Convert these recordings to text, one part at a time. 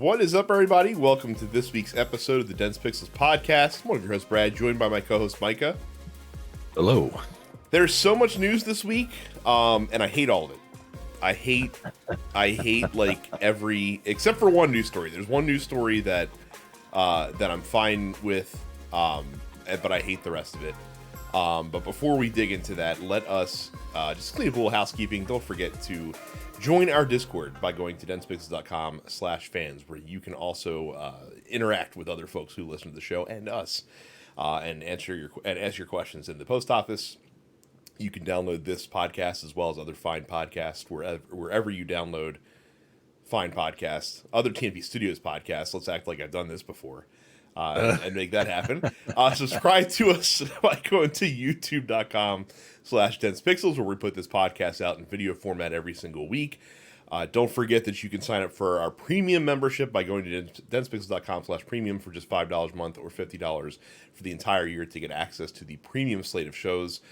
What is up, everybody? Welcome to this week's episode of the Dense Pixels podcast. I'm one of your hosts, Brad, joined by my co-host, Micah. Hello. There's so much news this week, and I hate all of it. I hate like every, except for one news story. There's one news story that I'm fine with, but I hate the rest of it. But before we dig into that, let us just clean up a little housekeeping. Don't forget to join our Discord by going to densepixels.com/fans, where you can also interact with other folks who listen to the show and us, and ask your questions in the post office. You can download this podcast as well as other fine podcasts wherever you download fine podcasts, other TNP Studios podcasts. Let's act like I've done this before. And make that happen. Subscribe to us by going to youtube.com/densepixels, where we put this podcast out in video format every single week. Don't forget that you can sign up for our premium membership by going to densepixels.com/premium for just $5 a month or $50 for the entire year to get access to the premium slate of shows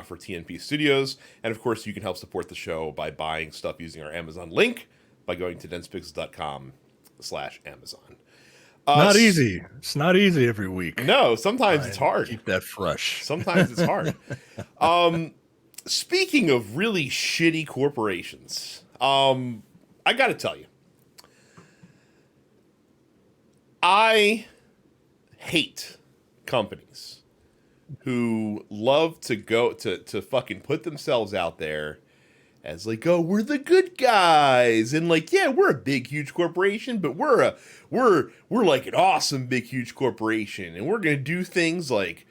for TNP Studios. And of course, you can help support the show by buying stuff using our Amazon link by going to densepixels.com/Amazon. Not easy. It's not easy every week. No, sometimes it's hard. Keep that fresh. Sometimes it's hard. Speaking of really shitty corporations, I got to tell you, I hate companies who love to go to fucking put themselves out there as like, oh, we're the good guys, and like, yeah, we're a big, huge corporation, but we're like an awesome, big, huge corporation, and we're gonna do things like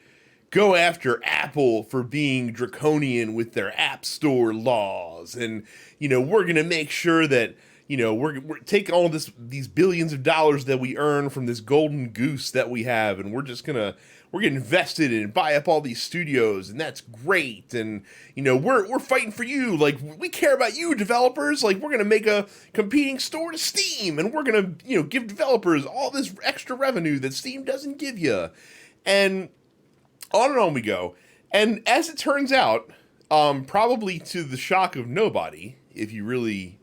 go after Apple for being draconian with their App Store laws, and we're gonna make sure that we're taking all these billions of dollars that we earn from this golden goose that we have, and we're getting invested in and buy up all these studios, and that's great. And we're fighting for you. Like, we care about you, developers. Like, we're gonna make a competing store to Steam, and we're gonna give developers all this extra revenue that Steam doesn't give you. And on we go. And as it turns out, probably to the shock of nobody, if you really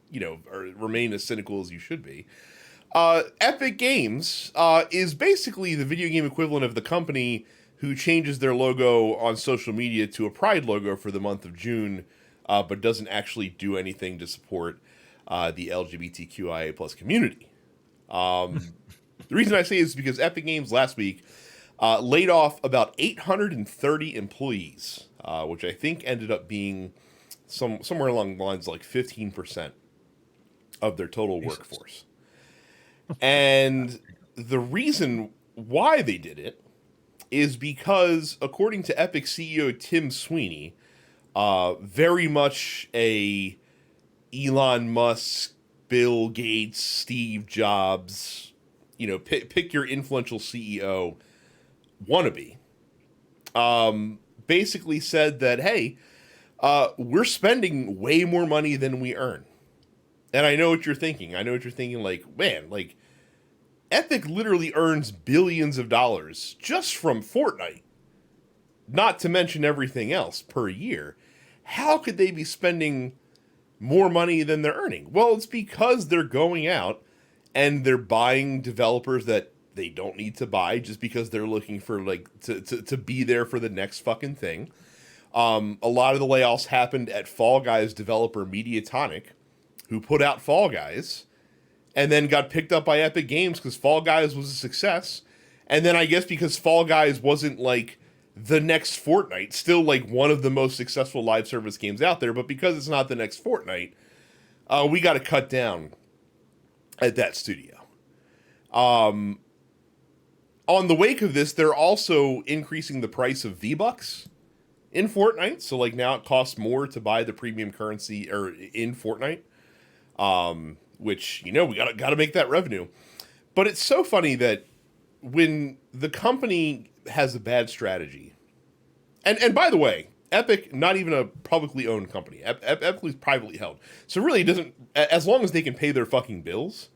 remain as cynical as you should be, Epic Games is basically the video game equivalent of the company who changes their logo on social media to a pride logo for the month of June, but doesn't actually do anything to support the LGBTQIA plus community. The reason I say is because Epic Games last week laid off about 830 employees, which I think ended up being somewhere along the lines of like 15% of their total workforce. And the reason why they did it is because, according to Epic CEO Tim Sweeney, very much a Elon Musk, Bill Gates, Steve Jobs, pick your influential CEO wannabe, basically said that, hey, we're spending way more money than we earn. And I know what you're thinking. Like, man, like, Epic literally earns billions of dollars just from Fortnite, not to mention everything else per year. How could they be spending more money than they're earning? Well, it's because they're going out and they're buying developers that they don't need to buy just because they're looking for, like, to be there for the next fucking thing. A lot of the layoffs happened at Fall Guys developer Mediatonic, who put out Fall Guys, and then got picked up by Epic Games because Fall Guys was a success. And then I guess because Fall Guys wasn't like the next Fortnite, still like one of the most successful live service games out there, but because it's not the next Fortnite, we got to cut down at that studio. On the wake of this, they're also increasing the price of V-Bucks in Fortnite. So like now it costs more to buy the premium currency or in Fortnite. Which, we gotta make that revenue. But it's so funny that when the company has a bad strategy, and by the way, Epic, not even a publicly owned company. Epic is privately held. So really it doesn't, as long as they can pay their fucking bills,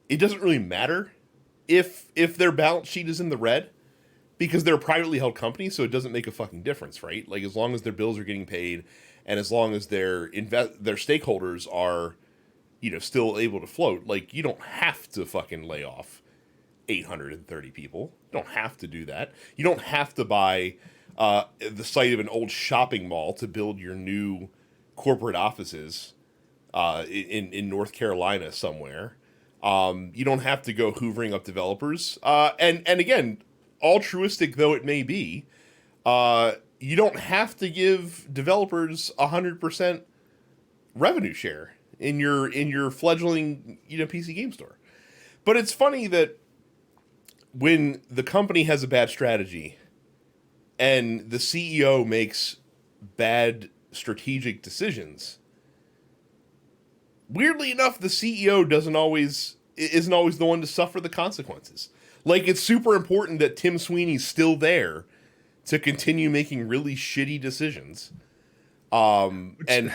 it doesn't really matter if their balance sheet is in the red, because they're a privately held company, so it doesn't make a fucking difference, right? Like, as long as their bills are getting paid, and as long as their stakeholders are still able to float. Like, you don't have to fucking lay off 830 people. You don't have to do that. You don't have to buy the site of an old shopping mall to build your new corporate offices in North Carolina somewhere. You don't have to go hoovering up developers. And again, altruistic though it may be, you don't have to give developers 100% revenue share in your fledgling PC game store. But it's funny that when the company has a bad strategy and the CEO makes bad strategic decisions, weirdly enough, the CEO isn't always the one to suffer the consequences. Like, it's super important that Tim Sweeney's still there to continue making really shitty decisions. And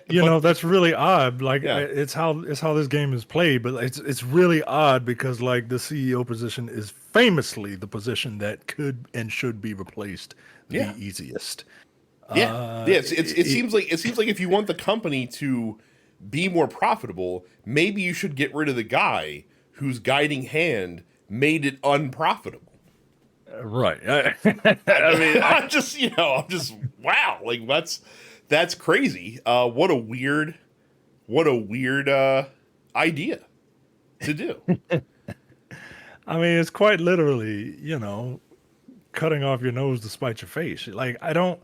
that's really odd. Like, Yeah. it's how this game is played, but it's really odd because like the CEO position is famously the position that could and should be replaced the easiest. It seems like if you want the company to be more profitable, maybe you should get rid of the guy whose guiding hand made it unprofitable. Right. I mean, I'm just wow, like that's crazy. What a weird idea to do. I mean, it's quite literally, cutting off your nose to spite your face. Like, I don't.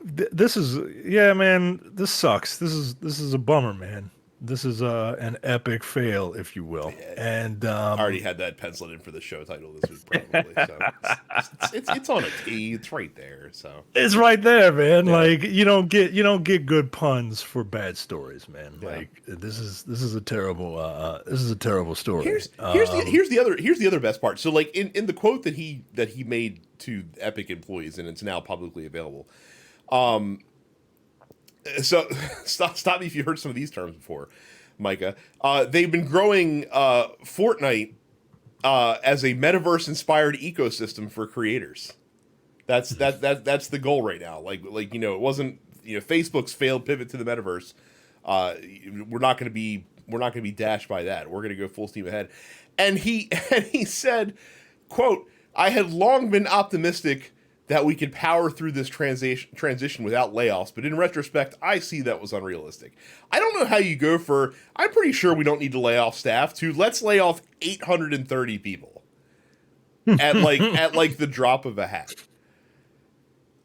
This is, man. This sucks. This is a bummer, man. This is an epic fail, if you will. And I already had that penciled in for the show title this week, probably. So it's on a T. It's right there. So it's right there, man. Yeah. Like, you don't get good puns for bad stories, man. Yeah. Like, this is a terrible story. Here's the other best part. So like in the quote that he made to Epic employees, and it's now publicly available. So stop me if you heard some of these terms before, Micah. They've been growing Fortnite as a metaverse-inspired ecosystem for creators. That's the goal right now. Like it wasn't Facebook's failed pivot to the metaverse. We're not going to be dashed by that. We're going to go full steam ahead. And he said, quote, "I had long been optimistic that we could power through this transition without layoffs, but in retrospect, I see that was unrealistic." I don't know how you go for, I'm pretty sure we don't need to lay off staff, to let's lay off 830 people at the drop of a hat.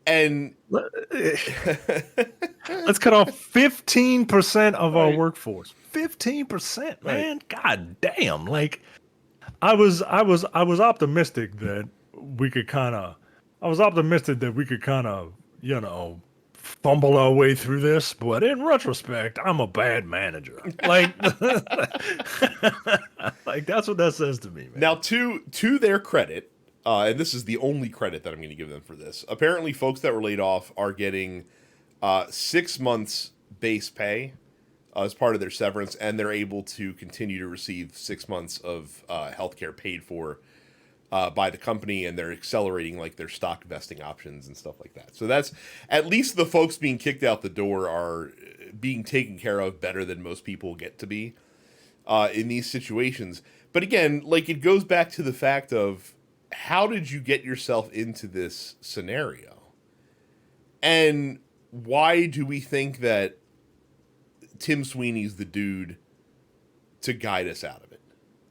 And let's cut off 15% of our workforce. 15%, man. Right. God damn. Like, I was optimistic that we could kind of fumble our way through this, but in retrospect, I'm a bad manager. Like, like that's what that says to me, man. Now, to their credit, and this is the only credit that I'm going to give them for this. Apparently, folks that were laid off are getting 6 months base pay as part of their severance, and they're able to continue to receive 6 months of healthcare paid for by the company, and they're accelerating like their stock vesting options and stuff like that. So that's, at least the folks being kicked out the door are being taken care of better than most people get to be in these situations. But again, like, it goes back to the fact of, how did you get yourself into this scenario? And why do we think that Tim Sweeney's the dude to guide us out of it?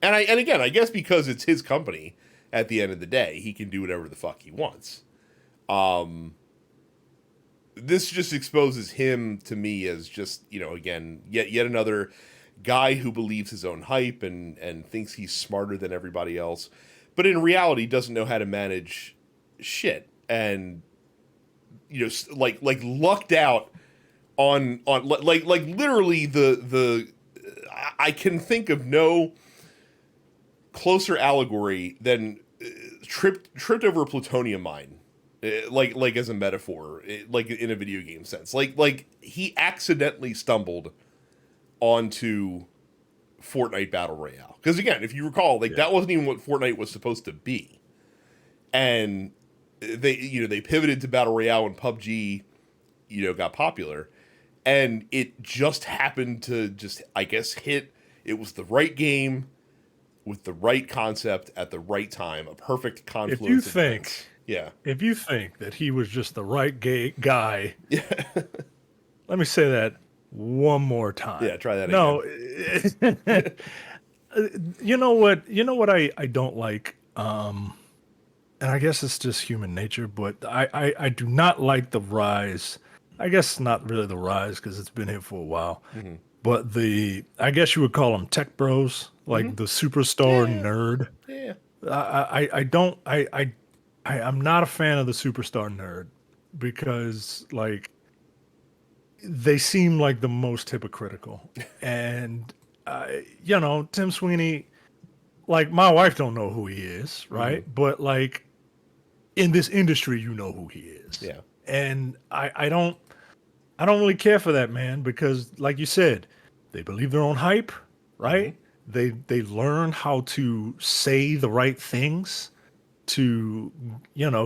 And again, I guess because it's his company. At the end of the day, he can do whatever the fuck he wants. This just exposes him to me as just, again, yet another guy who believes his own hype and thinks he's smarter than everybody else, but in reality doesn't know how to manage shit, and like lucked out on like literally the I can think of no closer allegory than tripped over a plutonium mine, like as a metaphor, like in a video game sense. Like he accidentally stumbled onto Fortnite Battle Royale, because again, if you recall, that wasn't even what Fortnite was supposed to be, and they pivoted to Battle Royale when PUBG got popular, and it just happened to just, I guess, hit. It was the right game with the right concept at the right time, a perfect confluence of events. Yeah. If you think that he was just the right guy, Yeah. let me say that one more time. Yeah, try that No, again. you know what? You know what I don't like. And I guess it's just human nature, but I do not like the rise. I guess not really the rise because it's been here for a while, Hmm. but I guess you would call them tech bros, like the superstar Yeah. nerd. Yeah. I don't I'm not a fan of the superstar nerd because like they seem like the most hypocritical. And Tim Sweeney, like my wife don't know who he is, Hmm. right? But like in this industry, you know who he is. Yeah. And I don't really care for that man because like you said, they believe their own hype, Hmm. right? They learn how to say the right things to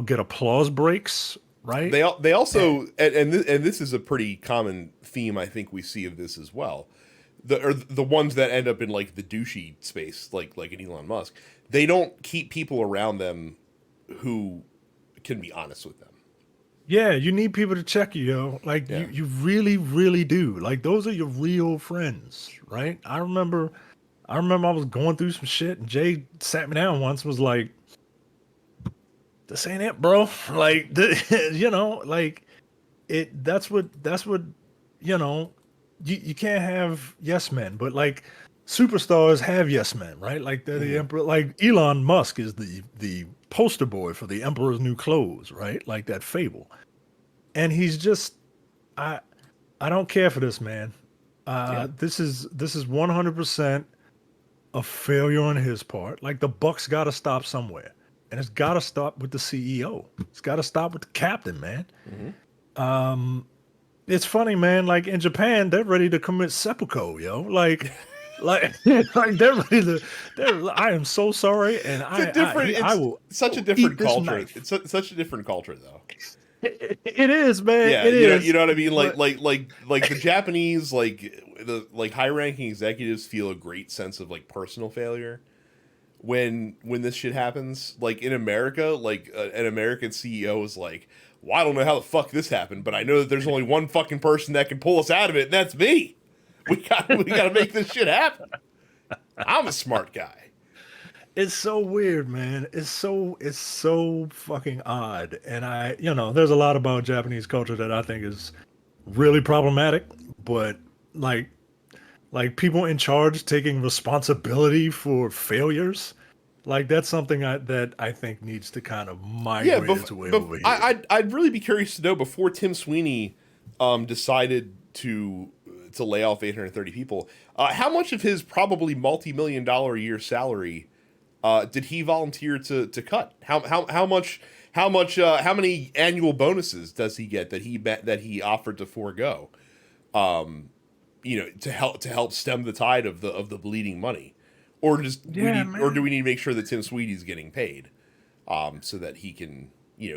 get applause breaks, right? They also and this is a pretty common theme I think we see of this as well. The ones that end up in like the douchey space, like an Elon Musk, they don't keep people around them who can be honest with them. Yeah, you need people to check you, yo. Like Yeah. you really, really do. Like those are your real friends, right? I remember I was going through some shit and Jay sat me down once and was like, this ain't it, bro. Like like that's what you know, you can't have yes men, but like superstars have yes men, right? Like they're the Hmm. emperor. Like Elon Musk is the poster boy for the emperor's new clothes, right? Like that fable. And he's just I I don't care for this man. Yeah. This is 100% a failure on his part. Like the buck's got to stop somewhere, and it's got to stop with the CEO. It's got to stop with the captain, man. Hmm. It's funny, man. Like in Japan, they're ready to commit seppuku, yo. Like, like they're ready to. I am so sorry, and It's a different. I It's will such a eat different this culture. knife. It's such a different culture, though. It is, man. Yeah, It you is. know what I mean. But Like the Japanese, like the like high ranking executives feel a great sense of like personal failure when this shit happens. Like in America, like an American CEO is like, "Well, I don't know how the fuck this happened, but I know that there's only one fucking person that can pull us out of it, and that's me. We got to make this shit happen. I'm a smart guy." it's so weird, man. It's so fucking odd. And there's a lot about Japanese culture that I think is really problematic, but like like people in charge taking responsibility for failures, like that's something that I think needs to kind of Yeah, migrate but its way over here. I'd really be curious to know before Tim Sweeney decided to lay off 830 people, how much of his probably multi-million-dollar a year salary did he volunteer to cut? How many annual bonuses does he get that he offered to forego? To help stem the tide of the bleeding money, or Yeah, do we man. need to make sure that Tim Sweeney's getting paid, so that he can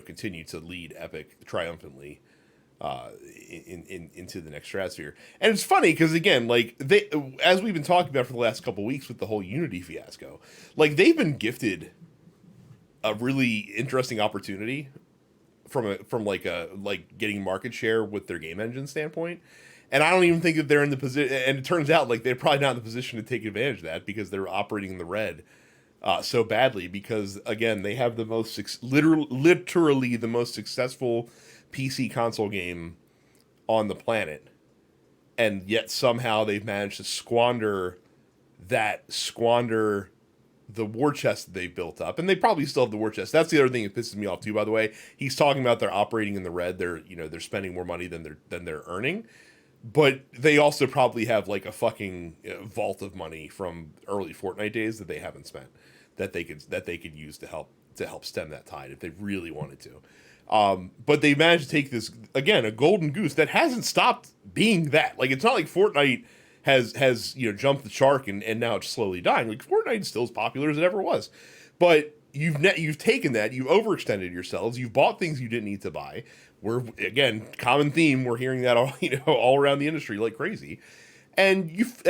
continue to lead Epic triumphantly into the next stratosphere. And it's funny because again, like they, as we've been talking about for the last couple weeks with the whole Unity fiasco, like they've been gifted a really interesting opportunity from like getting market share with their game engine standpoint. And I don't even think that they're in the position. And it turns out like they're probably not in the position to take advantage of that because they're operating in the red so badly. Because again, they have the most literally the most successful PC console game on the planet, and yet somehow they've managed to squander the war chest that they built up, and they probably still have the war chest. That's the other thing that pisses me off too. By the way, he's talking about they're operating in the red. They're spending more money than they're earning, but they also probably have like a fucking vault of money from early Fortnite days that they haven't spent that they could use to help stem that tide if they really wanted to. But they managed to take this again, a golden goose that hasn't stopped being that. Like it's not like Fortnite has jumped the shark and now it's slowly dying. Like Fortnite is still as popular as it ever was, but you've taken that, you've overextended yourselves, you've bought things you didn't need to buy. We're, again, common theme, we're hearing that all, all around the industry like crazy, and you've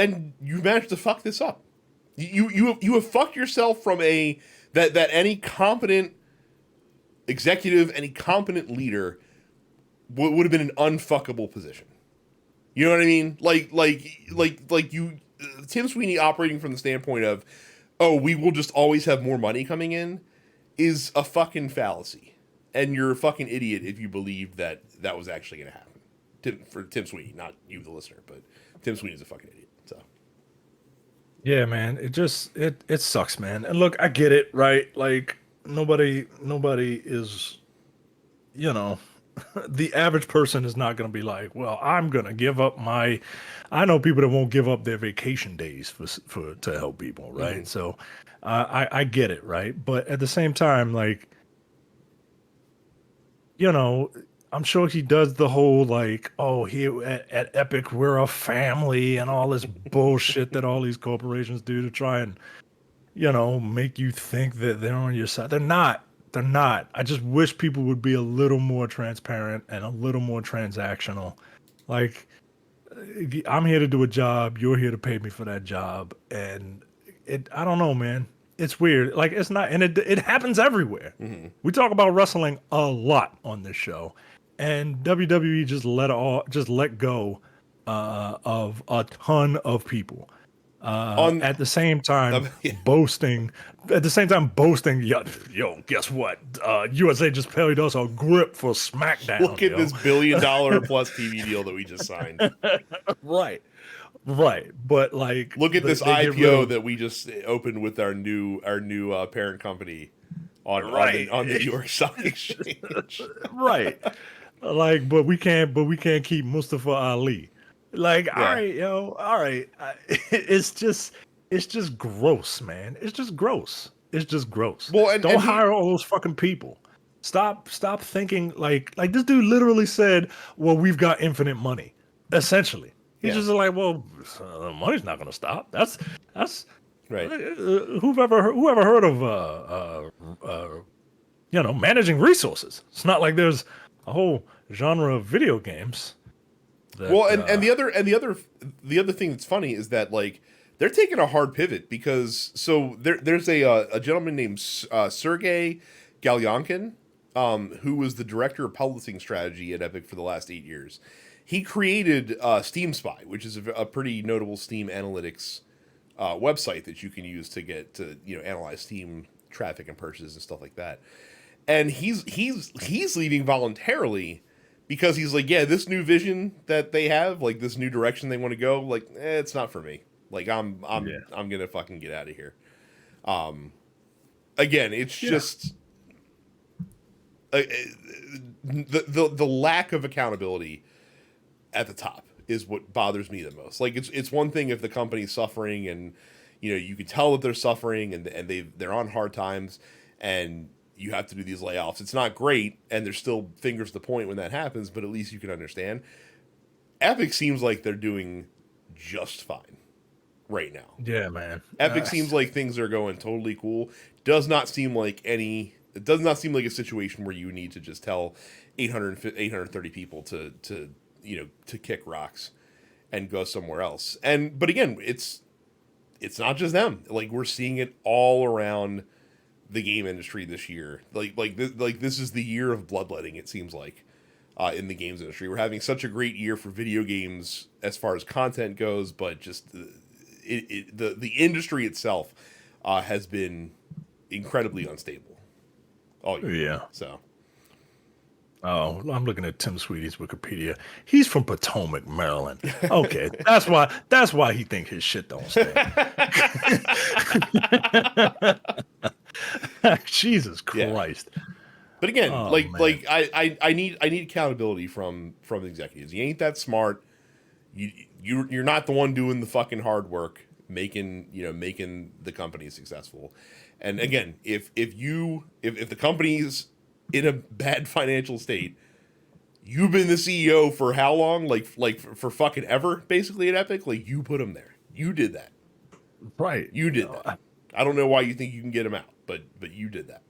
managed to fuck this up. You have fucked yourself from that any competent executive, any competent leader would have been an unfuckable position. You know what I mean? Like you, Tim Sweeney operating from the standpoint of, oh, we will just always have more money coming in, is a fucking fallacy. And you're a fucking idiot if you believe that was actually going to happen. For Tim Sweeney, not you, the listener, but Tim Sweeney's a fucking idiot. So. Yeah, man. It sucks, man. And look, I get it, right? Like nobody is, the average person is not going to be like, well, I'm going to give up I know people that won't give up their vacation days to help people, right? Mm-hmm. So I get it, right? But at the same time, like, I'm sure he does the whole like, oh, here at Epic, we're a family and all this bullshit that all these corporations do to try and, make you think that they're on your side. They're not. They're not. I just wish people would be a little more transparent and a little more transactional. Like, I'm here to do a job. You're here to pay me for that job. And I don't know, man. It's weird. Like, it's not, and it happens everywhere. Mm-hmm. We talk about wrestling a lot on this show, and WWE just let go of a ton of people. At the same time, boasting. Yo, guess what? USA just paid us a grip for SmackDown. Look at this $1 billion plus TV deal that we just signed. Right. But like, look at this IPO that we just opened with our new parent company on the New York Stock Exchange. Right. Like, but we can't keep Mustafa Ali. Like, yeah. All right. It's just gross, man. It's just gross. Well, don't hire all those fucking people. Stop thinking like this dude literally said, well, we've got infinite money. Essentially. He's just like, well, the money's not going to stop. That's right. Whoever heard of managing resources? It's not like there's a whole genre of video games. Well, and the other thing that's funny is that like they're taking a hard pivot because there's a gentleman named Sergiy Galyonkin, who was the director of publishing strategy at Epic for the last 8 years. He created Steam Spy, which is a pretty notable Steam analytics website that you can use to get to analyze Steam traffic and purchases and stuff like that. And he's leaving voluntarily because he's like, yeah, this new vision that they have, like this new direction they want to go, like it's not for me. Like I'm gonna fucking get out of here. Again, it's just the lack of accountability at the top is what bothers me the most. Like it's one thing if the company's suffering and you can tell that they're suffering and they're on hard times and you have to do these layoffs. It's not great and there's still fingers to point when that happens, but at least you can understand. Epic seems like they're doing just fine right now. Yeah, man. Epic seems like things are going totally cool. It does not seem like a situation where you need to just tell 830 people to kick rocks and go somewhere else. But again, it's not just them. Like we're seeing it all around the game industry this year. Like this is the year of bloodletting. It seems like in the games industry, we're having such a great year for video games as far as content goes, but just the industry itself has been incredibly unstable all year. Yeah. So. Oh, I'm looking at Tim Sweety's Wikipedia. He's from Potomac, Maryland. Okay, that's why he think his shit don't stink. Jesus Christ! Yeah. But again, I need accountability from the executives. You ain't that smart. You're not the one doing the fucking hard work, making the company successful. And again, if the company's in a bad financial state, you've been the CEO for how long? Like for fucking ever, basically at Epic. Like you put him there. You did that. Right. You did that. I don't know why you think you can get him out, but you did that.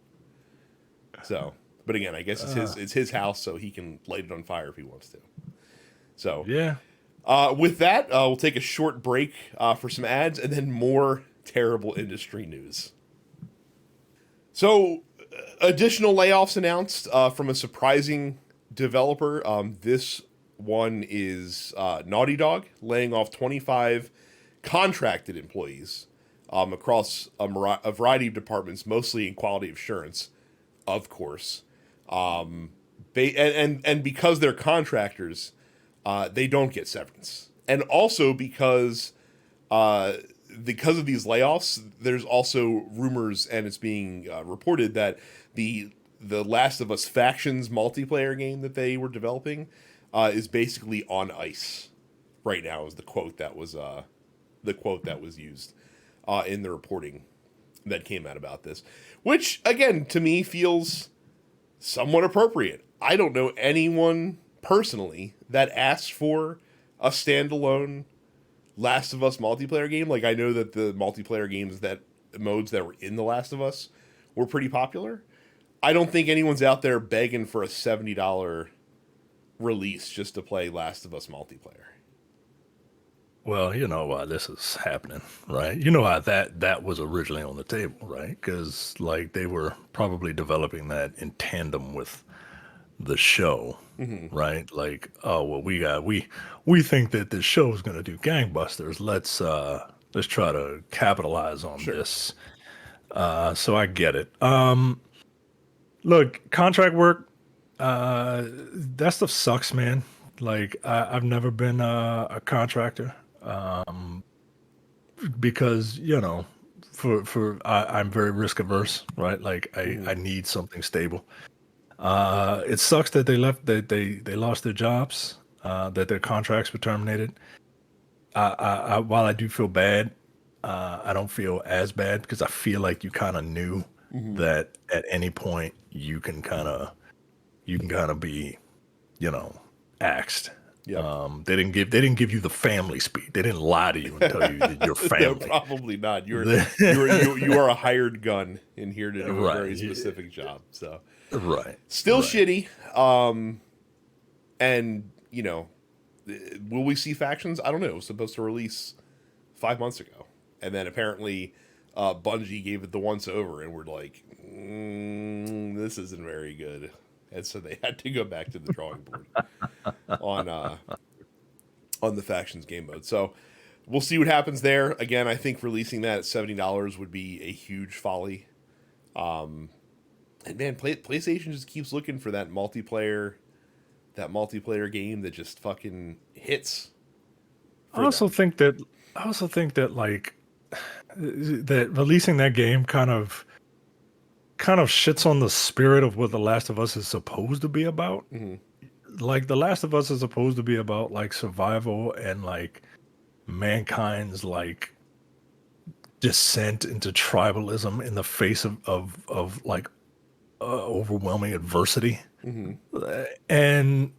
So, but again, I guess it's his house, so he can light it on fire if he wants to. So Yeah. with that, we'll take a short break for some ads and then more terrible industry news. So, additional layoffs announced from a surprising developer. This one is Naughty Dog, laying off 25 contracted employees across a variety of departments, mostly in quality assurance, of course. And because they're contractors, they don't get severance. And also because of these layoffs, there's also rumors, and it's being reported that the Last of Us Factions multiplayer game that they were developing is basically on ice right now. Is the quote that was used in the reporting that came out about this, which again to me feels somewhat appropriate. I don't know anyone personally that asked for a standalone Last of Us multiplayer game. Like, I know that the multiplayer modes that were in The Last of Us were pretty popular. I don't think anyone's out there begging for a $70 release just to play Last of Us multiplayer. Well, you know why this is happening, right? You know how that was originally on the table, right? Because like they were probably developing that in tandem with the show, right? Like, oh well, we think that this show is going to do gangbusters. Let's try to capitalize on this. So I get it. Look, contract work, that stuff sucks, man. Like I've never been a contractor, because I'm very risk averse, right? Like I need something stable. It sucks that they left. They lost their jobs. That their contracts were terminated. While I do feel bad, I don't feel as bad because I feel like you kind of knew that at any point you can kind of be, axed. Yeah. They didn't give you the family speak. They didn't lie to you and tell you that you're No, family. probably not. You are a hired gun in here to do a Right. very specific job. So Right. still Right. shitty. And will we see Factions? I don't know. It was supposed to release 5 months ago, and then apparently Bungie gave it the once over, and we're like, this isn't very good, and so they had to go back to the drawing board on the Factions game mode. So we'll see what happens there. Again, I think releasing that at $70 would be a huge folly. And man, PlayStation just keeps looking for that multiplayer game that just fucking hits. I also think that like that releasing that game kind of shits on the spirit of what The Last of Us is supposed to be about. Like The Last of Us is supposed to be about like survival and like mankind's like descent into tribalism in the face of like overwhelming adversity. And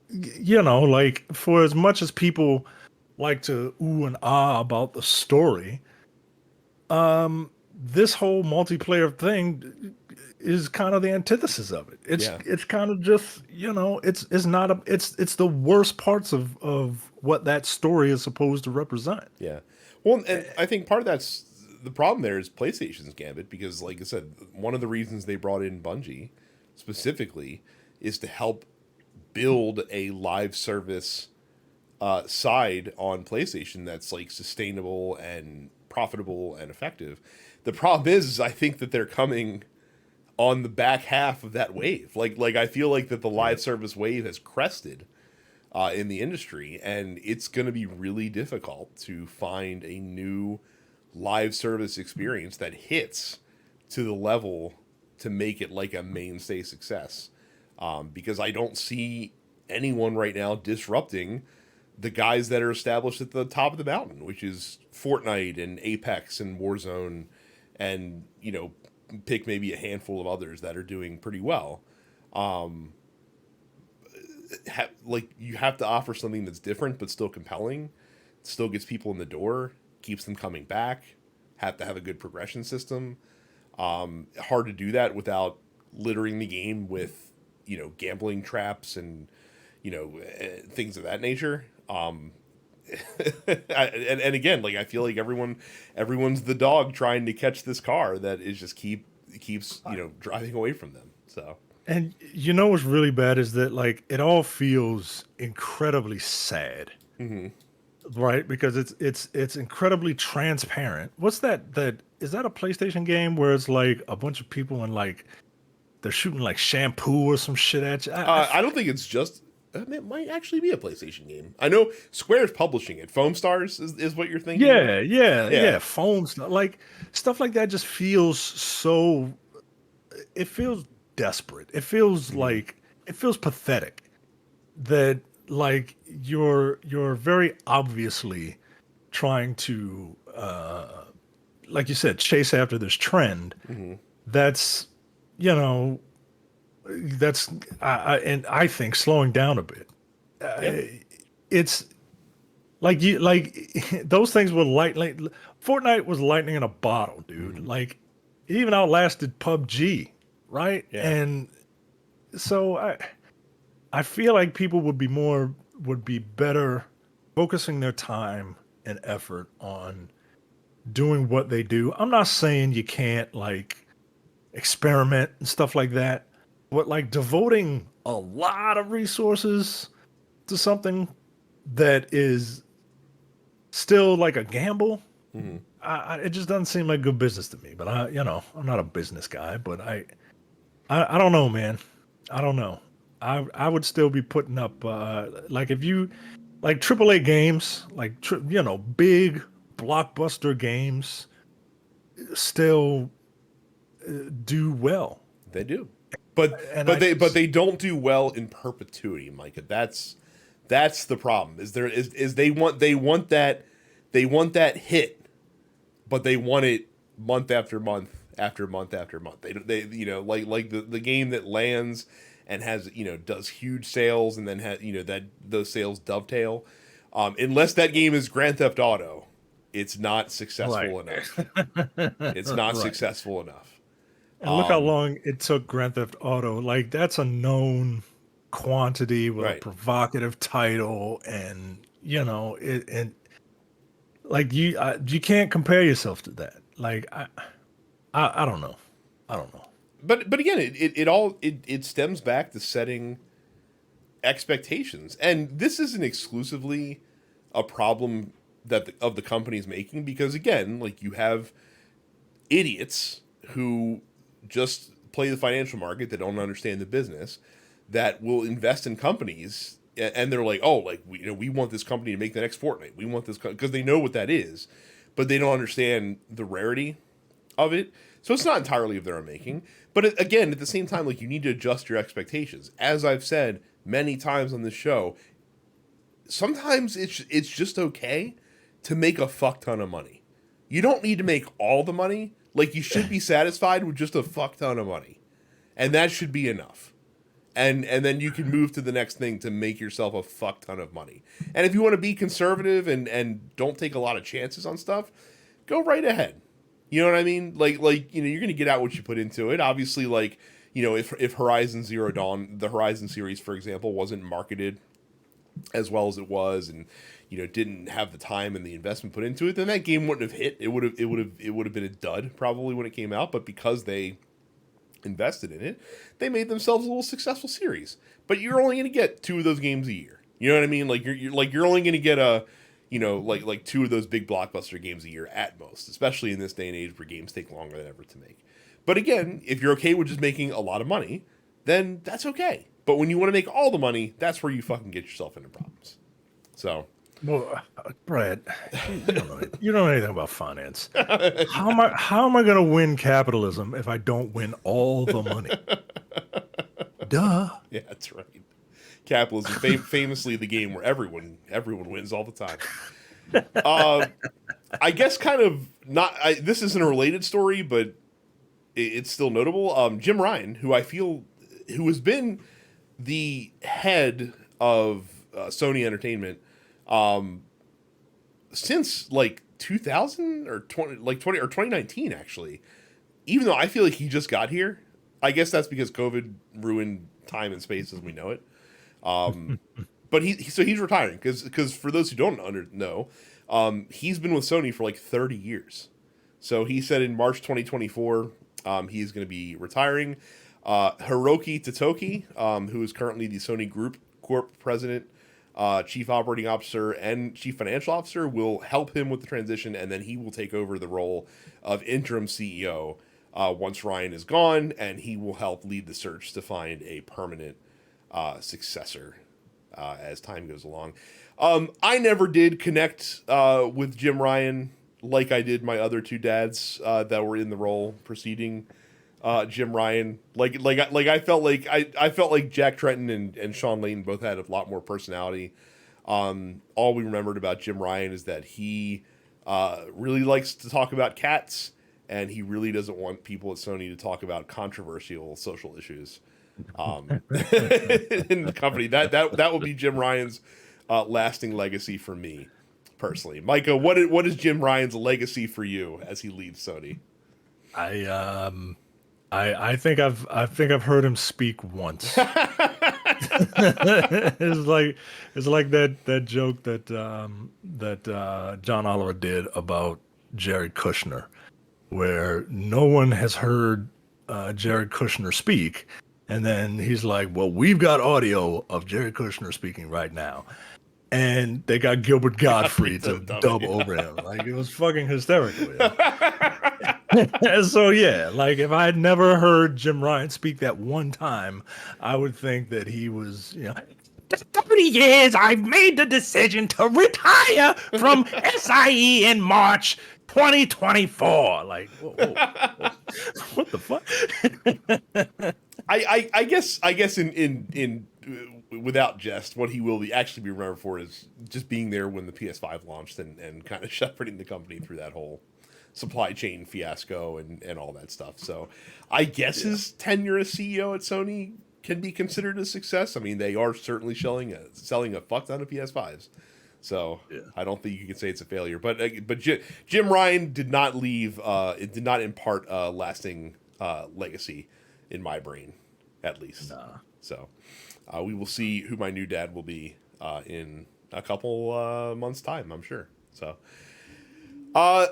like for as much as people like to ooh and ah about the story, this whole multiplayer thing is kind of the antithesis of it. It's kind of just it's the worst parts of what that story is supposed to represent. Yeah. Well, and I think part of that's the problem there is PlayStation's gambit, because like I said, one of the reasons they brought in Bungie specifically is to help build a live service side on PlayStation that's like sustainable and profitable and effective. The problem is I think that they're coming on the back half of that wave. Like I feel like that the live service wave has crested in the industry, and it's going to be really difficult to find a new live service experience that hits to the level to make it like a mainstay success. Because I don't see anyone right now disrupting the guys that are established at the top of the mountain, which is Fortnite and Apex and Warzone, and pick maybe a handful of others that are doing pretty well. You have to offer something that's different but still compelling, still gets people in the door, keeps them coming back. Have to have a good progression system. Hard to do that without littering the game with, gambling traps and, things of that nature. And again, like I feel like everyone's the dog trying to catch this car that is just keeps driving away from them. So And you know what's really bad is that like it all feels incredibly sad, right? Because it's incredibly transparent. What's that? That is that a PlayStation game where it's like a bunch of people and like they're shooting like shampoo or some shit at you? I don't think it's just. It might actually be a PlayStation game. I know Square's publishing it. Foam Stars is what you're thinking. Yeah. Phones like stuff like that just feels so. It feels desperate. It feels like it feels pathetic that like you're very obviously trying to like you said chase after this trend that's you know that's and I think slowing down a bit. Yeah. It's like you like those things were like Fortnite was lightning in a bottle, dude. Like it even outlasted PUBG, right? Yeah. And so I feel like people would be better focusing their time and effort on doing what they do. I'm not saying you can't like experiment and stuff like that, but like devoting a lot of resources to something that is still like a gamble, it just doesn't seem like good business to me. But I'm not a business guy, but I don't know, man. I don't know. I would still be putting up like if you like AAA games, like big blockbuster games, still do well. They do, but And but they don't do well in perpetuity, Micah. That's the problem. Is they want that hit, but they want it month after month after month after month. They like the game that lands and has does huge sales and then that those sales dovetail. Unless that game is Grand Theft Auto, it's not successful enough. It's not Right. successful enough. And look how long it took Grand Theft Auto. Like that's a known quantity with a Right. provocative title, and it and like you can't compare yourself to that. Like I don't know. I don't know. But again, it stems back to setting expectations, and this isn't exclusively a problem of the companies making, because again, like you have idiots who just play the financial market that don't understand the business that will invest in companies and they're like, oh, like we want this company to make the next Fortnite. We want this because they know what that is, but they don't understand the rarity of it. So it's not entirely of their own making. But again, at the same time, like you need to adjust your expectations. As I've said many times on this show, sometimes it's just okay to make a fuck ton of money. You don't need to make all the money. Like you should be satisfied with just a fuck ton of money, and that should be enough. And then you can move to the next thing to make yourself a fuck ton of money. And if you want to be conservative and don't take a lot of chances on stuff, go right ahead. You know what I mean? Like you're gonna get out what you put into it. Obviously, like if Horizon Zero Dawn, the Horizon series, for example, wasn't marketed as well as it was, and didn't have the time and the investment put into it, then that game wouldn't have hit. It would have been a dud probably when it came out. But because they invested in it, they made themselves a little successful series. But you're only going to get 2 of those games a year. You know what I mean? Like you're only going to get like 2 of those big blockbuster games a year at most, especially in this day and age where games take longer than ever to make. But again, if you're okay with just making a lot of money, then that's okay. But when you want to make all the money, that's where you fucking get yourself into problems. So, Well, Brad, you don't know anything about finance. How am I going to win capitalism if I don't win all the money? Duh. yeah, that's right. Capitalism, famously the game where everyone wins all the time. I guess kind of not. This isn't a related story, but it's still notable. Jim Ryan, who has been the head of Sony Entertainment since like 2000 or 2019 actually. even though I feel like he just got here, I guess that's because COVID ruined time and space as we know it. But he's retiring because for those who don't know, he's been with Sony for like 30 years. So he said in March 2024, he's going to be retiring. Hiroki Totoki, who is currently the Sony Corp president, chief operating officer, and chief financial officer, will help him with the transition, and then he will take over the role of interim CEO once Ryan is gone, and he will help lead the search to find a permanent successor as time goes along. I never did connect with Jim Ryan like I did my other two dads that were in the role preceding Jim Ryan. I felt like Jack Tretton and Sean Layton both had a lot more personality. All we remembered about Jim Ryan is that he really likes to talk about cats, and he really doesn't want people at Sony to talk about controversial social issues in the company. That will be Jim Ryan's lasting legacy for me personally. Micah, what is Jim Ryan's legacy for you as he leads Sony? I think I've heard him speak once. It's like that joke that John Oliver did about Jared Kushner, where no one has heard Jared Kushner speak, and then he's like, "Well, we've got audio of Jared Kushner speaking right now." And they got Gilbert Gottfried to dub over him. Like, it was fucking hysterical. So yeah, like if I had never heard Jim Ryan speak that one time, I would think that he was, 30 years I've made the decision to retire from SIE in March 2024. Like, whoa. What the fuck? I guess in without jest, what he will actually be remembered for is just being there when the PS5 launched and kind of shepherding the company through that whole supply chain fiasco and all that stuff. So I guess his tenure as CEO at Sony can be considered a success. I mean, they are certainly selling a fuck ton of PS5s. So I don't think you can say it's a failure. But Jim Ryan did not leave. It did not impart a lasting legacy in my brain, at least. Nah. So we will see who my new dad will be in a couple months' time, I'm sure. So a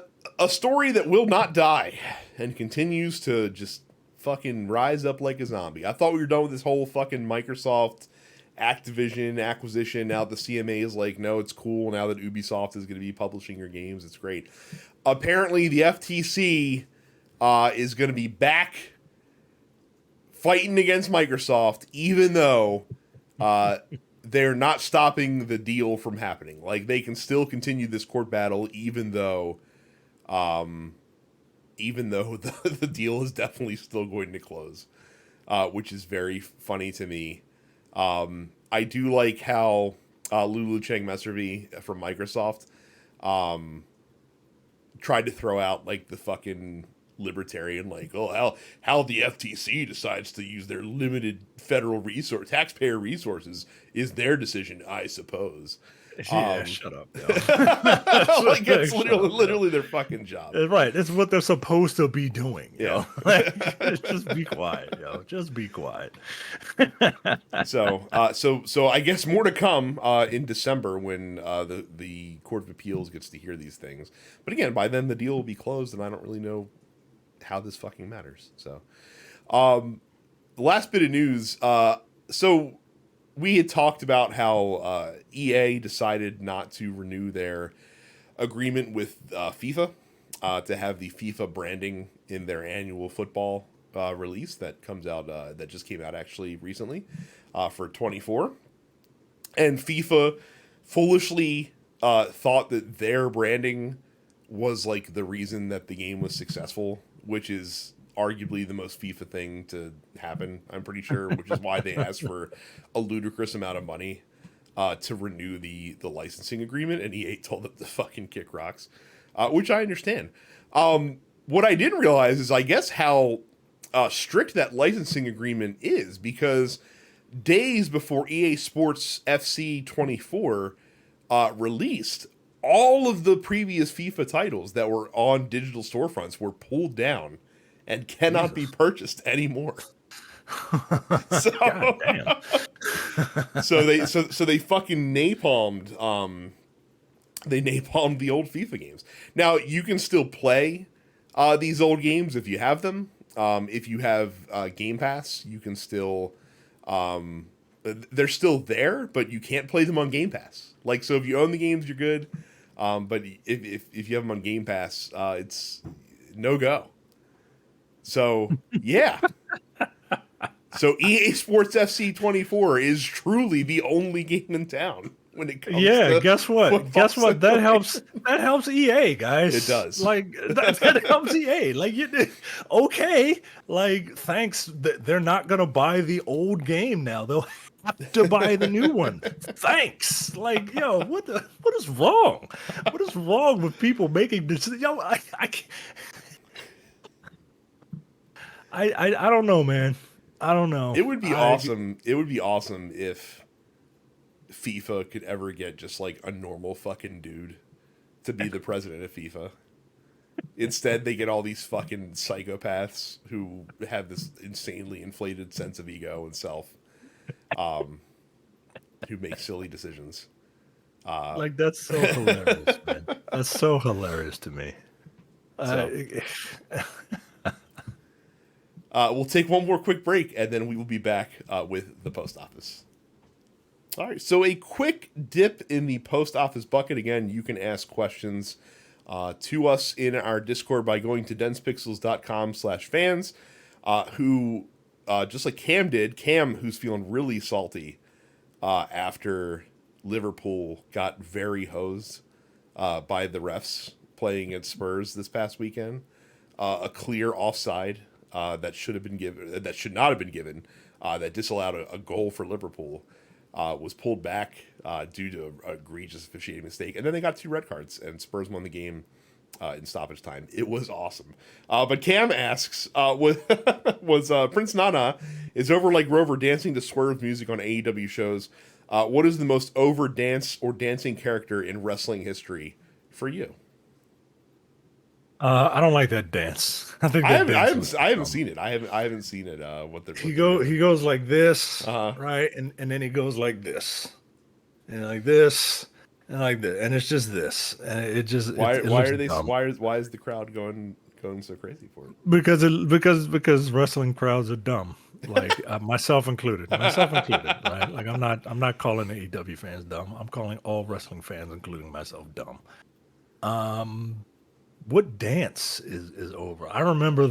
story that will not die and continues to just fucking rise up like a zombie. I thought we were done with this whole fucking Microsoft-Activision acquisition. Now the CMA is like, no, it's cool. Now that Ubisoft is going to be publishing your games, it's great. Apparently, the FTC is going to be back fighting against Microsoft, even though they're not stopping the deal from happening. Like, they can still continue this court battle, even though the deal is definitely still going to close, which is very funny to me. I do like how Lulu Cheng Messervy from Microsoft tried to throw out like the fucking libertarian, like, oh, how the FTC decides to use their limited federal taxpayer resources is their decision, I suppose. Yeah, shut up. Like, it's literally their fucking job. Right, it's what they're supposed to be doing. Like, just be quiet, Just be quiet. So I guess more to come in December when the Court of Appeals gets to hear these things. But again, by then the deal will be closed, and I don't really know how this fucking matters. So, the last bit of news. So we had talked about how EA decided not to renew their agreement with FIFA to have the FIFA branding in their annual football release that comes out that just came out actually recently for 24. And FIFA foolishly thought that their branding was like the reason that the game was successful, which is arguably the most FIFA thing to happen, I'm pretty sure, which is why they asked for a ludicrous amount of money to renew the licensing agreement, and EA told them to fucking kick rocks, which I understand. What I didn't realize is, I guess, how strict that licensing agreement is, because days before EA Sports FC 24 released, all of the previous FIFA titles that were on digital storefronts were pulled down and cannot be Jesus. purchased anymore. So, God damn. so they fucking napalmed the old FIFA games. Now you can still play these old games if you have them. If you have Game Pass, you can still they're still there, but you can't play them on Game Pass. Like, so if you own the games, you're good. But if you have them on Game Pass, it's no go. So yeah. So EA Sports FC 24 is truly the only game in town when it comes to guess what? Guess what? That helps. That helps EA, guys. It does. Like that helps EA. Like okay. Like thanks. They're not gonna buy the old game now. They'll have to buy the new one. Thanks. Like what is wrong? What is wrong with people making decisions? I don't know, man. I don't know. It would be awesome. It would be awesome if FIFA could ever get just like a normal fucking dude to be the president of FIFA. Instead, they get all these fucking psychopaths who have this insanely inflated sense of ego and self, who make silly decisions. Like, that's so hilarious, man. That's so hilarious to me. We'll take one more quick break, and then we will be back with the post office. All right, so a quick dip in the post office bucket. Again, you can ask questions to us in our Discord by going to densepixels.com/fans, who, just like Cam did, Cam, who's feeling really salty after Liverpool got very hosed by the refs playing against Spurs this past weekend. A clear offside that should have been given, that should not have been given, that disallowed a goal for Liverpool, was pulled back due to an egregious officiating mistake, and then they got 2 red cards, and Spurs won the game in stoppage time. It was awesome. But Cam asks, was Prince Nana is over like Rover dancing to Swerve music on AEW shows? What is the most over dance or dancing character in wrestling history for you? I don't like that dance. I think I haven't seen it. I haven't seen it. He goes like this, right, and then he goes like this, and like this, and like this, and it's just this, and it just why are they dumb. why is the crowd going so crazy for it? Because wrestling crowds are dumb, like myself included, right? Like I'm not calling the AEW fans dumb. I'm calling all wrestling fans, including myself, dumb. What dance is over? I remember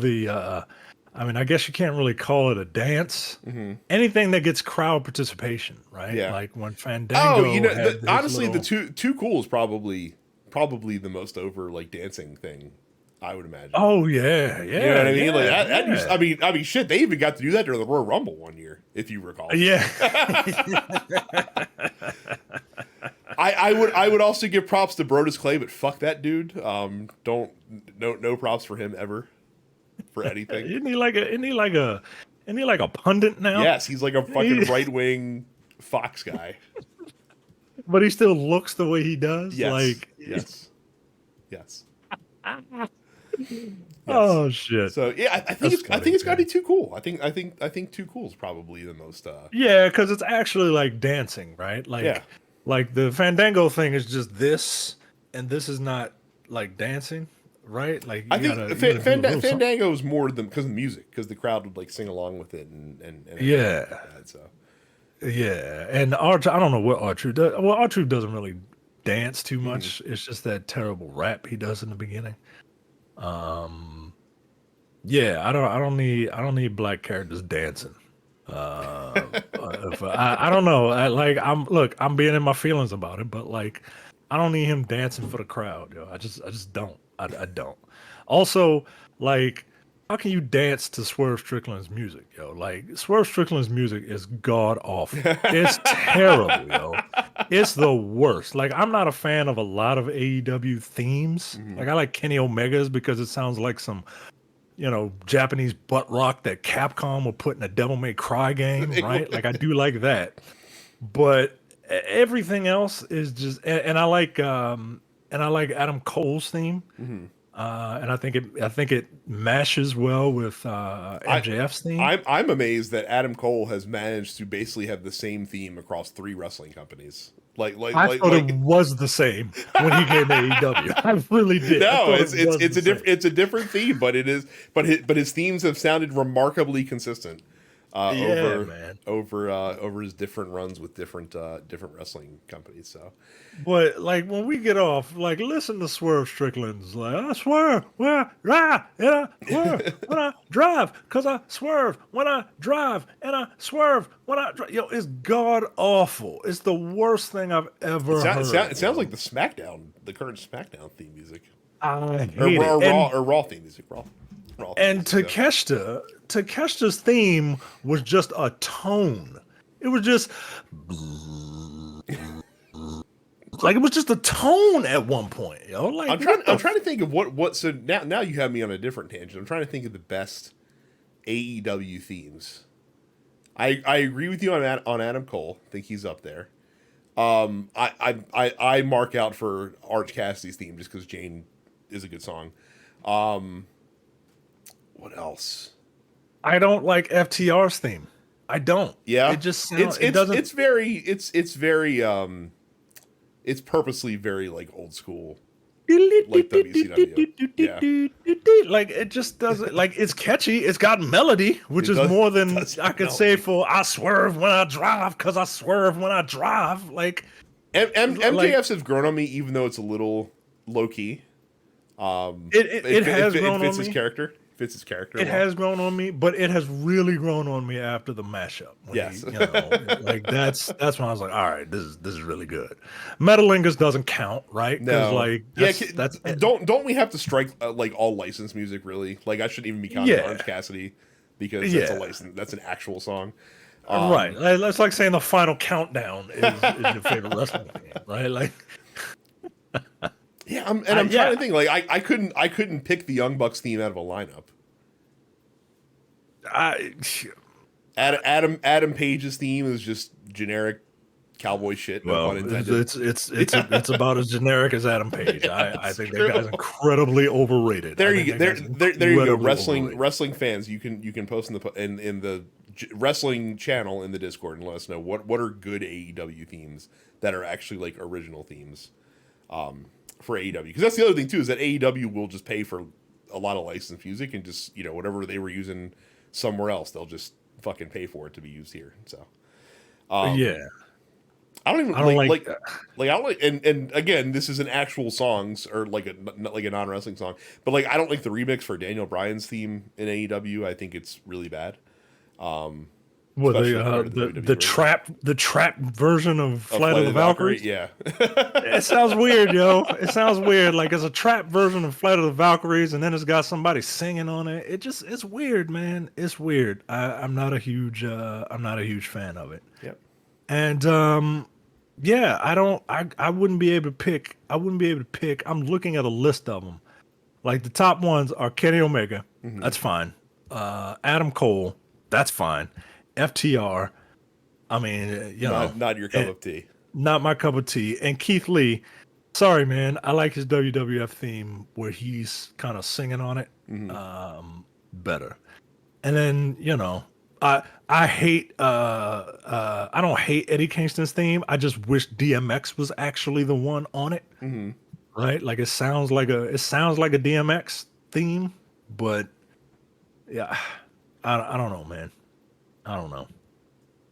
I guess you can't really call it a dance. Mm-hmm. Anything that gets crowd participation, right? Yeah. Like when Fandango. Oh, honestly, the Too Cool is probably the most over like dancing thing, I would imagine. Oh yeah. You know what I mean? Like I mean, shit. They even got to do that during the Royal Rumble one year, if you recall. Yeah. I would also give props to Brodus Clay, but fuck that dude. No props for him ever for anything. Isn't he like a pundit now? Yes, he's like a fucking right wing Fox guy. But he still looks the way he does. Yes. Like yes. Yes. Oh shit. So yeah, I think it's got to be Too Cool. I think Too Cool is probably the most. Yeah, because it's actually like dancing, right? Like. Yeah. Like the Fandango thing is just this, and this is not like dancing, right? Like I think Fandango is more than because of the music, because the crowd would like sing along with it and yeah, like that, so. Yeah. And I don't know what R-Truth does. Well, R-Truth doesn't really dance too much. It's just that terrible rap he does in the beginning. Yeah, I don't need black characters dancing. I don't know. I'm being in my feelings about it, but like, I don't need him dancing for the crowd, yo. I just don't. I don't. Also, like, how can you dance to Swerve Strickland's music, yo? Like, Swerve Strickland's music is god awful. It's terrible, yo. It's the worst. Like, I'm not a fan of a lot of AEW themes. Like, I like Kenny Omega's because it sounds like some, Japanese butt rock that Capcom will put in a Devil May Cry game, right? Like, I do like that. But everything else is just, and I like Adam Cole's theme. and I think it mashes well with MJF's theme. I'm amazed that Adam Cole has managed to basically have the same theme across 3 wrestling companies. I thought it was the same when he came to AEW. I really did. No, it's a different theme, but it is but his themes have sounded remarkably consistent over his different runs with different wrestling companies. So, but like when we get off, like listen to Swerve Strickland's like I swerve when I drive, and I swerve when I drive, cause I swerve when I drive, and I swerve when I drive. Yo, it's god awful. It's the worst thing I've ever heard. It sounds like the current SmackDown theme music. I hate it. Raw theme music. Raw and Takeshita's theme was just a tone. It was just like it was just a tone at one point. Yo, like I'm trying to think of what. So now you have me on a different tangent. I'm trying to think of the best AEW themes. I agree with you on Adam Cole. I think he's up there. I mark out for Orange Cassidy's theme just because Jane is a good song. What else? I don't like FTR's theme. I don't. Yeah, it just sounds. It doesn't. It's very. It's purposely very like old school. Like WCW. Yeah. Like it just doesn't. Like it's catchy. It's got melody, which is more than I could say for "I swerve when I drive" because I swerve when I drive. Like MJF's have grown on me, even though it's a little low key. It has grown on me. Fits his character. It has grown on me, but it has really grown on me after the mashup. Yes, like that's when I was like, all right, this is really good. Metalingus doesn't count, right? No, like that's don't we have to strike like all licensed music? Really, like I shouldn't even be counting Orange Cassidy because that's a license. That's an actual song. Right. That's like saying the Final Countdown is your favorite wrestling thing, right? Like. Yeah, I'm trying to think. Like, I couldn't pick the Young Bucks theme out of a lineup. Adam Page's theme is just generic cowboy shit. Well, it's about as generic as Adam Page. I think that guy's incredibly overrated. There you go. Wrestling fans, you can post in the wrestling channel in the Discord and let us know what are good AEW themes that are actually like original themes. For AEW, because that's the other thing too, is that AEW will just pay for a lot of licensed music and just whatever they were using somewhere else, they'll just fucking pay for it to be used here. So I don't like and again, this is an actual songs or like a non-wrestling song, but like I don't like the remix for Daniel Bryan's theme in AEW. I think it's really bad. Well, the trap version of Flight of the Valkyries. Yeah, it sounds weird, yo. It sounds weird. Like it's a trap version of Flight of the Valkyries, and then it's got somebody singing on it. It's weird, man. It's weird. I'm not a huge fan of it. Yep. And I wouldn't be able to pick. I'm looking at a list of them. Like the top ones are Kenny Omega. Mm-hmm. That's fine. Adam Cole. That's fine. FTR, I mean, not your cup of tea. Not my cup of tea. And Keith Lee, sorry, man, I like his WWF theme where he's kind of singing on it better. And then, I hate, I don't hate Eddie Kingston's theme. I just wish DMX was actually the one on it. Mm-hmm. Right? Like it sounds like a DMX theme, but yeah, I don't know, man. I don't know.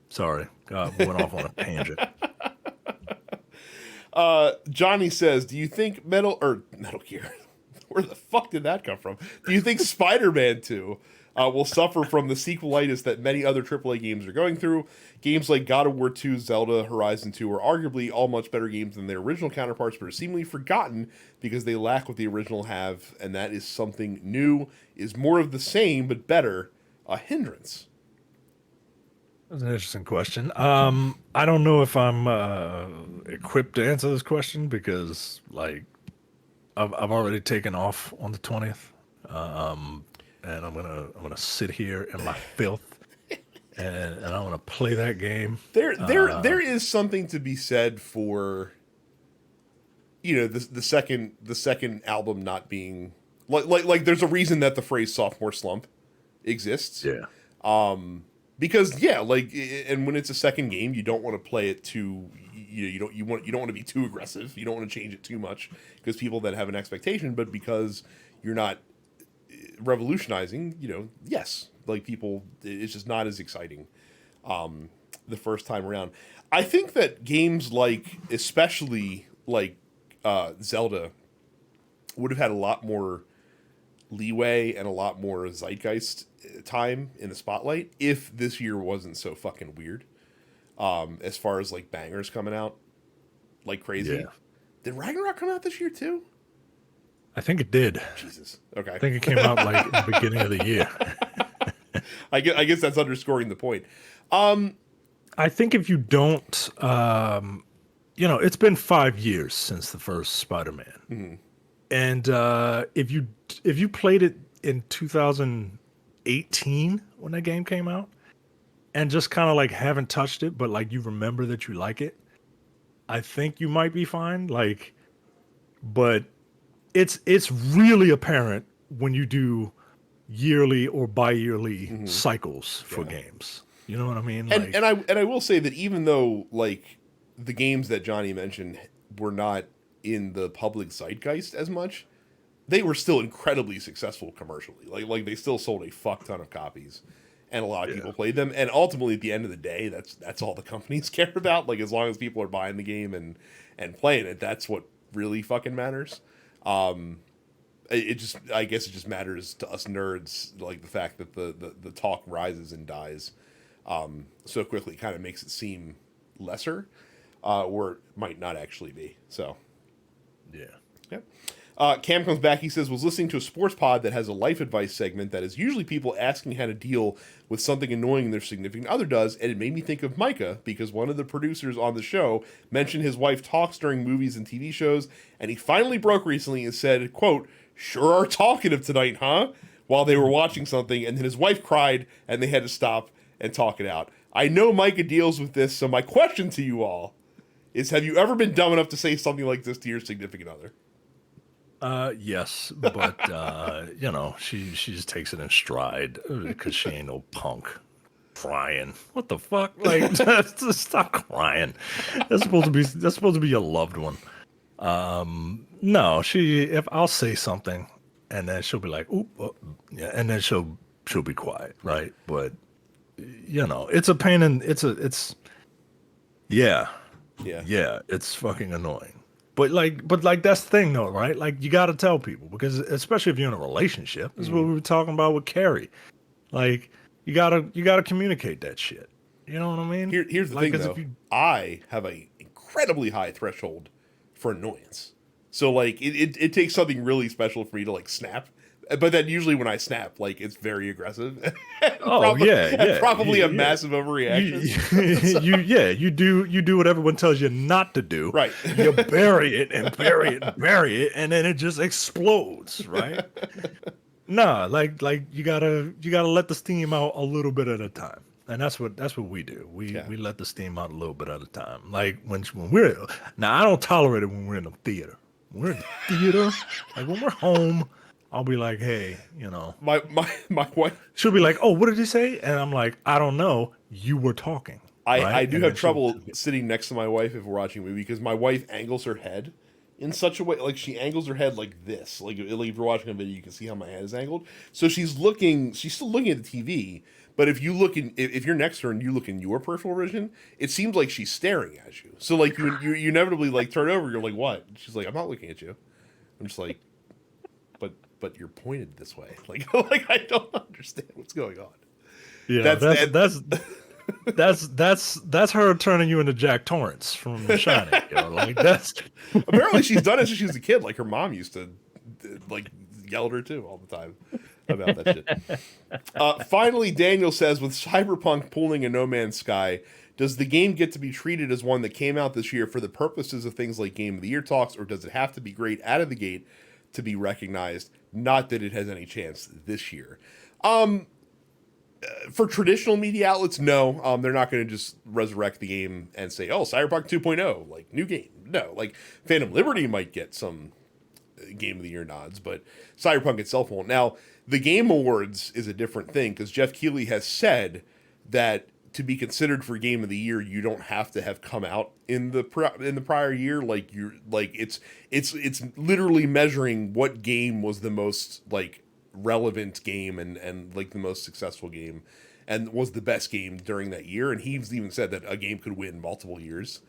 Sorry. God, went off on a tangent. Johnny says, do you think Metal Gear, where the fuck did that come from? Do you think Spider-Man 2 will suffer from the sequelitis that many other AAA games are going through? Games like God of War 2, Zelda, Horizon 2 are arguably all much better games than their original counterparts, but are seemingly forgotten because they lack what the original have, and that is something new, is more of the same, but better, a hindrance. That's an interesting question. I don't know if I'm equipped to answer this question because, like, I've already taken off on the 20th, and I'm gonna sit here in my filth, and I'm gonna play that game. There is something to be said for, the second album not being Like there's a reason that the phrase sophomore slump exists. Yeah. Because yeah, like, and when it's a second game, you don't want to play it too. You don't want to be too aggressive. You don't want to change it too much because people then have an expectation. But because you're not revolutionizing, yes, like people, it's just not as exciting the first time around. I think that games like, especially like Zelda, would have had a lot more leeway and a lot more zeitgeist time in the spotlight if this year wasn't so fucking weird. As far as like bangers coming out like crazy. Yeah. Did Ragnarok come out this year too? I think it did. Jesus. Okay. I think it came out like the beginning of the year. I guess that's underscoring the point. I think if you don't, it's been 5 years since the first Spider-Man, and if you played it in 2018 when that game came out, and just kind of like haven't touched it, but like you remember that you like it, I think you might be fine. Like, but it's really apparent when you do yearly or bi-yearly cycles for games. You know what I mean? Like, And I will say that even though like the games that Johnny mentioned were not in the public zeitgeist as much, they were still incredibly successful commercially. Like they still sold a fuck ton of copies, and a lot of people played them. And ultimately, at the end of the day, that's all the companies care about. Like as long as people are buying the game and playing it, that's what really fucking matters. I guess it just matters to us nerds, like the fact that the talk rises and dies so quickly kind of makes it seem lesser, or it might not actually be. So, yeah. Cam comes back. He says, was listening to a sports pod that has a life advice segment that is usually people asking how to deal with something annoying their significant other does, and it made me think of Micah because one of the producers on the show mentioned his wife talks during movies and TV shows, and he finally broke recently and said, quote, "Sure are talkative tonight, huh?" while they were watching something, and then his wife cried, and they had to stop and talk it out. I know Micah deals with this, so my question to you all is, have you ever been dumb enough to say something like this to your significant other? Yes, but she just takes it in stride because she ain't no punk. Crying, what the fuck? Like, just stop crying. That's supposed to be your loved one. No, if I'll say something, and then she'll be like, "Oop," yeah, and then she'll be quiet, right? But it's a pain, and it's fucking annoying. But that's the thing though, right? Like you got to tell people, because especially if you're in a relationship, this is what we were talking about with Carrie. Like you gotta communicate that shit. You know what I mean? Here's the thing though. I have a incredibly high threshold for annoyance. So like it takes something really special for me to like snap. But then usually when I snap, like it's very aggressive. Probably a massive overreaction. You do what everyone tells you not to do. Right. You bury it and bury it and bury it, and then it just explodes, right? Nah, like you gotta let the steam out a little bit at a time. And that's what we do. We let the steam out a little bit at a time. Like when we're now, I don't tolerate it when we're in the theater. When we're in the theater, like when we're home, I'll be like, hey, my wife. She'll be like, oh, what did you say? And I'm like, I don't know. You were talking. I do have trouble sitting next to my wife if we're watching a movie because my wife angles her head in such a way, like she angles her head like this. Like if you're watching a video, you can see how my head is angled. So she's still looking at the TV. But if you're next to her and you look in your peripheral vision, it seems like she's staring at you. So like you inevitably like turn over. You're like, what? She's like, I'm not looking at you. I'm just like, but you're pointed this way. Like I don't understand what's going on. Yeah, that's her turning you into Jack Torrance from The Shining. Like that's apparently she's done it since she was a kid. Like her mom used to like yell at her too all the time about that shit. Finally, Daniel says, with Cyberpunk pulling a No Man's Sky, does the game get to be treated as one that came out this year for the purposes of things like Game of the Year talks, or does it have to be great out of the gate to be recognized? Not that it has any chance this year. For traditional media outlets, no. They're not going to just resurrect the game and say, oh, Cyberpunk 2.0, like new game. No, like Phantom Liberty might get some Game of the Year nods, but Cyberpunk itself won't. Now, the Game Awards is a different thing because Jeff Keighley has said that to be considered for Game of the Year, you don't have to have come out in the prior year. Like it's literally measuring what game was the most like relevant game and like the most successful game and was the best game during that year. And he's even said that a game could win multiple years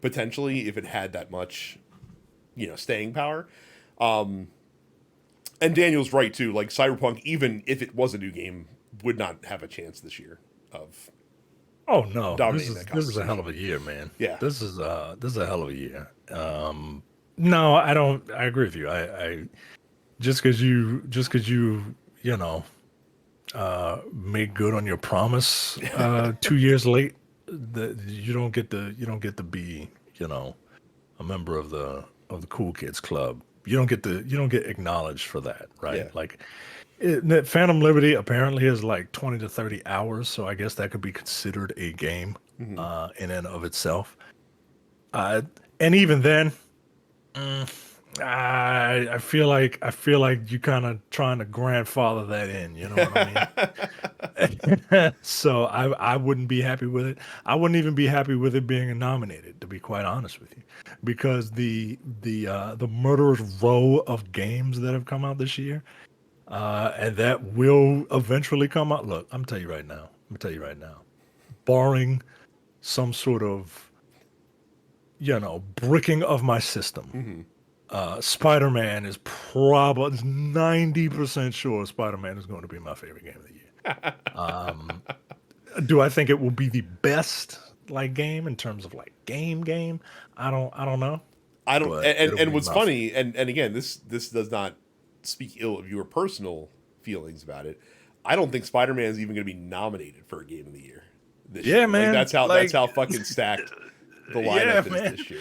potentially if it had that much, staying power. And Daniel's right too. Like Cyberpunk, even if it was a new game, would not have a chance this year of. Oh no, dominating this is a hell of a year, man. Yeah, this is a hell of a year. No, I don't. I agree with you. I just because you make good on your promise 2 years late, that you don't get to be a member of the cool kids club. You don't get acknowledged for that, right? Yeah. Like Phantom Liberty apparently is like 20 to 30 hours, so I guess that could be considered a game in and of itself. And even then, I feel like you kind of trying to grandfather that in, you know what I mean? So I wouldn't be happy with it. I wouldn't even be happy with it being nominated, to be quite honest with you, because the murderer's row of games that have come out this year, and that will eventually come out. Look, I'm tell you right now, barring some sort of bricking of my system. Spider-Man is probably 90% sure Spider-Man is going to be my favorite game of the year. Do I think it will be the best game in terms of game? I don't know. I don't. And what's funny, and again, this does not speak ill of your personal feelings about it. I don't think Spider-Man is even going to be nominated for a game of the year this year. Man. That's how fucking stacked the lineup is this year.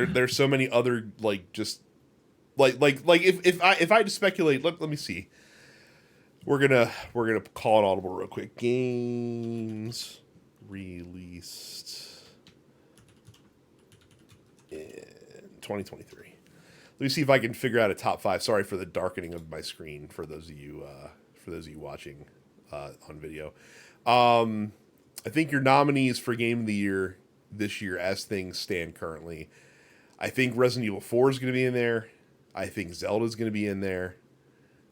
There's so many other if I had to speculate, let me see. We're gonna call an audible real quick. Games released in 2023. Let me see if I can figure out a top 5. Sorry for the darkening of my screen for those of you watching on video. I think your nominees for Game of the Year this year, as things stand currently, I think Resident Evil 4 is going to be in there. I think Zelda is going to be in there.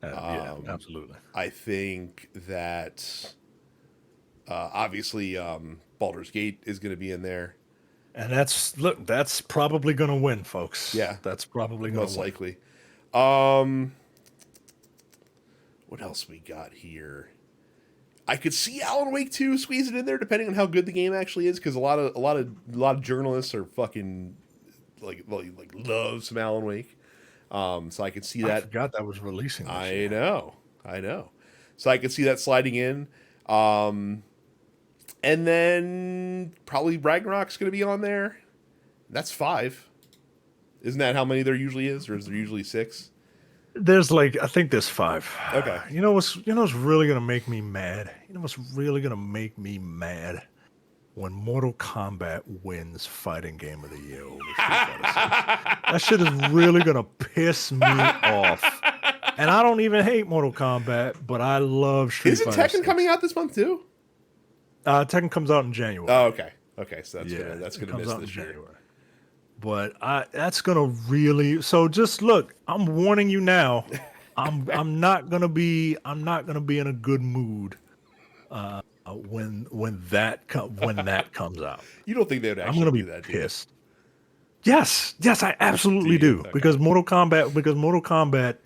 Yeah, absolutely. I think that obviously Baldur's Gate is going to be in there. And that's probably going to win, folks. Yeah, that's probably going to most win. likely. What else we got here? I could see Alan Wake 2 squeezing in there, depending on how good the game actually is, because a lot of journalists are fucking like love some Alan Wake. So I could see that. I forgot that was releasing this year. I know. So I could see that sliding in. And then probably Ragnarok's going to be on there. That's 5. Isn't that how many there usually is, or is there usually 6? There's I think there's 5. Okay. You know what's really gonna make me mad? You know what's really gonna make me mad? When Mortal Kombat wins Fighting Game of the Year over Street Fighter 6. That shit is really gonna piss me off. And I don't even hate Mortal Kombat, but I love Street Fighter 6. Isn't Tekken coming out this month too? Tekken comes out in January. Oh, okay. Okay, so that's gonna miss this year. January. But that's gonna really. So just look, I'm warning you now. I'm not gonna be in a good mood when that comes out. You don't think they would actually? I'm gonna be pissed. Yes, I absolutely do. Okay. Because Mortal Kombat,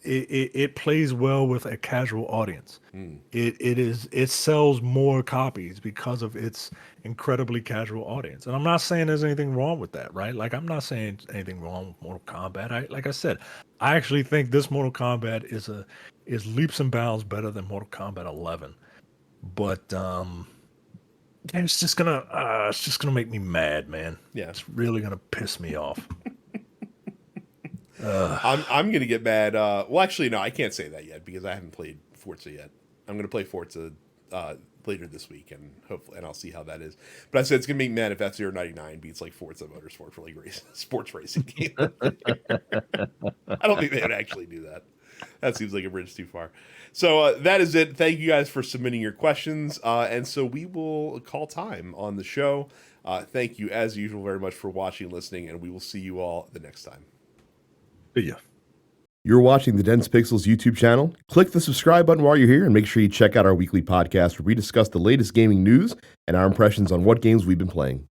it plays well with a casual audience. It sells more copies because of its incredibly casual audience. And I'm not saying there's anything wrong with that, right? Like, I'm not saying anything wrong with Mortal Kombat. Like I said, I actually think this Mortal Kombat is leaps and bounds better than Mortal Kombat 11. But it's just gonna make me mad, man. Yeah, it's really gonna piss me off. I'm gonna get mad. Well, actually, no, I can't say that yet because I haven't played Forza yet. I'm gonna play Forza later this week, and hopefully, and I'll see how that is. But I said it's gonna make mad if F-099 beats like Forza Motorsport for like sports racing game. I don't think they would actually do that. That seems like a bridge too far. So that is it. Thank you guys for submitting your questions, and so we will call time on the show. Thank you, as usual, very much for watching and listening, and we will see you all the next time. See ya. You're watching the Dense Pixels YouTube channel. Click the subscribe button while you're here and make sure you check out our weekly podcast where we discuss the latest gaming news and our impressions on what games we've been playing.